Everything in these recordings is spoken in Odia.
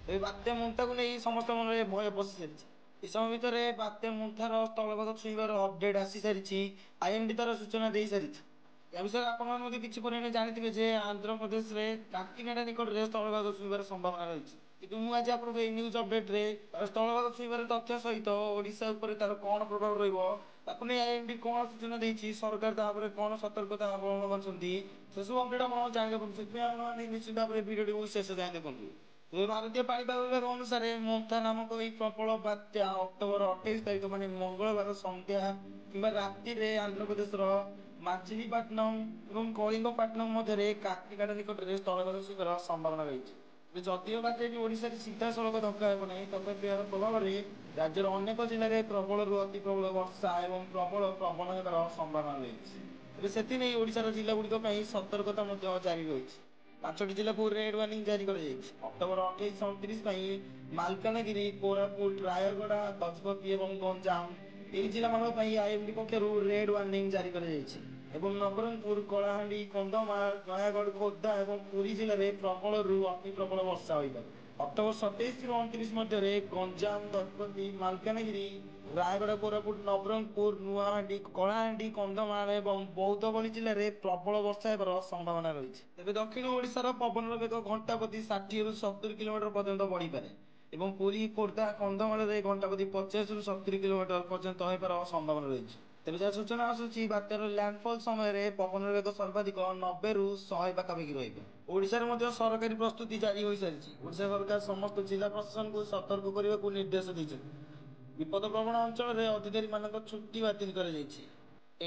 ଏ ବାତ୍ୟା ମୁନ୍ଥାକୁ ନେଇ ସମସ୍ତଙ୍କ ମନରେ ଭୟ ପଶିସାରିଛି। ଏ ସମୟ ଭିତରେ ବାତ୍ୟା ମୁନ୍ଥାର ସ୍ଥଳଭାଗ ଛୁଇଁବାର ଅପଡେଟ୍ ଆସିସାରିଛି। ଆଇଏମଡି ତାର ସୂଚନା ଦେଇସାରିଛି। ଏ ବିଷୟରେ ଆପଣମାନେ ମଧ୍ୟ କିଛି ପରିମାଣରେ ଜାଣିଥିବେ ଯେ ଆନ୍ଧ୍ରପ୍ରଦେଶରେ କାକିନାଡା ନିକଟରେ ସ୍ଥଳଭାଗ ଛୁଇଁବାର ସମ୍ଭାବନା ରହିଛି। କିନ୍ତୁ ମୁଁ ଆଜି ଆପଣଙ୍କୁ ଏଇ ନ୍ୟୁଜ୍ ଅପଡେଟ୍ରେ ସ୍ଥଳଭାଗ ଛୁଇଁବାର ତଥ୍ୟ ସହିତ ଓଡ଼ିଶା ଉପରେ ତାର କ'ଣ ପ୍ରଭାବ ରହିବ, ତାକୁ ନେଇ ଆଇଏମଡି କ'ଣ ସୂଚନା ଦେଇଛି, ସରକାର ତା ଉପରେ କ'ଣ ସତର୍କତା ଅବଲମ୍ବନ କରିଛନ୍ତି, ସେସବୁ ଅପଡେଟ୍ ଆପଣ ଜାଣିବାକୁ ପଡ଼ିବ। ସେଥିପାଇଁ ଆପଣମାନେ ନିଶ୍ଚିତ ଭାବରେ ଭିଡ଼ିଓଟିକୁ ଶେଷ ଯାଏଁ ଦେଖନ୍ତୁ। ଭାରତୀୟ ପାଣିପାଗ ବିଭାଗ ଅନୁସାରେ ମୋନ୍ଥା ନାମକ ଏହି ପ୍ରବଳ ବାତ୍ୟା ଅକ୍ଟୋବର 28 ତାରିଖ ମାନେ ମଙ୍ଗଳବାର ସନ୍ଧ୍ୟା କିମ୍ବା ରାତିରେ ଆନ୍ଧ୍ରପ୍ରଦେଶର ମାଝିଲିପାଟନମ ଏବଂ କଳିଙ୍ଗପାଟନମ ମଧ୍ୟରେ କାକିନାଡା ନିକଟରେ ସ୍ଥଳଭାଗ ଛୁଇଁବାର ସମ୍ଭାବନା ରହିଛି। ଯଦିଓ ବାତ୍ୟାଟି ଓଡ଼ିଶାରେ ସିଧାସଳଖ ଧକ୍କା ହେବ ନାହିଁ, ତଥାପି ଏହାର ପ୍ରଭାବରେ ରାଜ୍ୟର ଅନେକ ଜିଲ୍ଲାରେ ପ୍ରବଳରୁ ଅତି ପ୍ରବଳ ବର୍ଷା ଏବଂ ପ୍ରବଳ ପବନ ହେବାର ସମ୍ଭାବନା ରହିଛି। ତେବେ ସେଥିନେଇ ଓଡ଼ିଶାର ଜିଲ୍ଲାଗୁଡ଼ିକ ପାଇଁ ସତର୍କତା ମଧ୍ୟ ଜାରି ରହିଛି। 5ଟି ଜିଲ୍ଲାକୁ ରେଡ୍ ୱାର୍ଣ୍ଣିଂ ଜାରି କରାଯାଇଛି। ଅକ୍ଟୋବର 28-29 ପାଇଁ ମାଲକାନଗିରି, କୋରାପୁଟ, ରାୟଗଡ଼ା, ଗଜପତି ଏବଂ ଗଞ୍ଜାମ ଏହି ଜିଲ୍ଲାମାନଙ୍କ ପାଇଁ ଆଇଏମଡି ପକ୍ଷରୁ ରେଡ୍ ୱାର୍ଣ୍ଣିଂ ଜାରି କରାଯାଇଛି ଏବଂ ନବରଙ୍ଗପୁର, କଳାହାଣ୍ଡି, କନ୍ଧମାଳ, ନୟାଗଡ଼, ଖୋର୍ଦ୍ଧା ଏବଂ ପୁରୀ ଜିଲ୍ଲାରେ ପ୍ରବଳରୁ ଅତି ପ୍ରବଳ ବର୍ଷା ହୋଇପାରେ। ଅକ୍ଟୋବର 27-29 ମଧ୍ୟରେ ଗଞ୍ଜାମ, ଗଜପତି, ମାଲକାନଗିରି, ରାୟଗଡ଼ା, କୋରାପୁଟ, ନବରଙ୍ଗପୁର, ନୂଆହାଣ୍ଡି, କଳାହାଣ୍ଡି, କନ୍ଧମାଳ ଏବଂ ବୌଦ୍ଧ ଭଳି ଜିଲ୍ଲାରେ ପ୍ରବଳ ବର୍ଷା ହେବାର ସମ୍ଭାବନା ରହିଛି। ତେବେ ଦକ୍ଷିଣ ଓଡ଼ିଶାର ପବନର ବେଗ ଘଣ୍ଟା ପ୍ରତି 60ରୁ 70 କିଲୋମିଟର ପର୍ଯ୍ୟନ୍ତ ବଢ଼ିପାରେ ଏବଂ ପୁରୀ, ଖୋର୍ଦ୍ଧା, କନ୍ଧମାଳରେ ଘଣ୍ଟା ପ୍ରତି 50ରୁ 70 କିଲୋମିଟର ପର୍ଯ୍ୟନ୍ତ ହେବାର ସମ୍ଭାବନା ରହିଛି। ତେବେ ଯାହା ସୂଚନା ଆସୁଛି, ବାତ୍ୟାର ଲ୍ୟାଣ୍ଡଫଲ୍ ସମୟରେ ପବନର ବେଗ ସର୍ବାଧିକ 90ରୁ 100 ପାଖାପାଖି ରହିବ। ଓଡ଼ିଶାରେ ମଧ୍ୟ ସରକାରୀ ପ୍ରସ୍ତୁତି ଜାରି ହୋଇସାରିଛି। ଓଡ଼ିଶା ସରକାର ସମସ୍ତ ଜିଲ୍ଲା ପ୍ରଶାସନକୁ ସତର୍କ କରିବାକୁ ନିର୍ଦ୍ଦେଶ ଦେଇଛନ୍ତି। ବିପଦପ୍ରବଣ ଅଞ୍ଚଳରେ ଅଧିକାରୀମାନଙ୍କ ଛୁଟି ବାତିଲ କରାଯାଇଛି।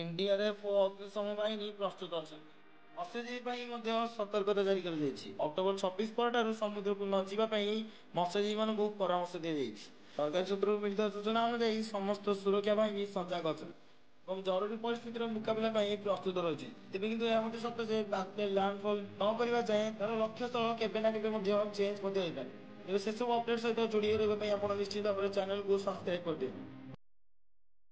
ଏନଡିଆରଏଫ୍ ଓ ଅଗ୍ନିଶମ ବାହିନୀ ପ୍ରସ୍ତୁତ ଅଛନ୍ତି। ମତ୍ସ୍ୟଜୀବୀ ପାଇଁ ମଧ୍ୟ ସତର୍କତା ଜାରି କରାଯାଇଛି। ଅକ୍ଟୋବର 26 ପରଠାରୁ ସମୁଦ୍ରକୁ ନ ଯିବା ପାଇଁ ମତ୍ସ୍ୟଜୀବୀମାନଙ୍କୁ ପରାମର୍ଶ ଦିଆଯାଇଛି। ସରକାରୀ ସୂତ୍ରରୁ ମିଳିଥିବା ସୂଚନା ଅନୁଯାୟୀ ସମସ୍ତ ସୁରକ୍ଷା ବାହିନୀ ସଜାଗ ଅଛନ୍ତି ଏବଂ ଜରୁରୀ ପରିସ୍ଥିତିର ମୁକାବିଲା ପାଇଁ ପ୍ରସ୍ତୁତ ରହିଛି। ତେବେ କିନ୍ତୁ ଏହା ମଧ୍ୟ ସତ୍ୟ ଯେ ବାତ୍ୟା ଲ୍ୟାଣ୍ଡଫଲ୍ ନ କରିବା ଯାଏଁ ତାର ଲକ୍ଷ୍ୟସ୍ଥଳ କେବେ ନା କେବେ ମଧ୍ୟ ଚେଞ୍ଜ ମଧ୍ୟ ହୋଇପାରେ। ତେବେ ସେସବୁ ଅପଡେଟ୍ ସହିତ ଯୋଡ଼ି ରହିବା ପାଇଁ ଆପଣ ନିଶ୍ଚିତ ଭାବରେ ଚ୍ୟାନେଲକୁ ସବସ୍କ୍ରାଇବ୍ କରିଦିଅନ୍ତୁ।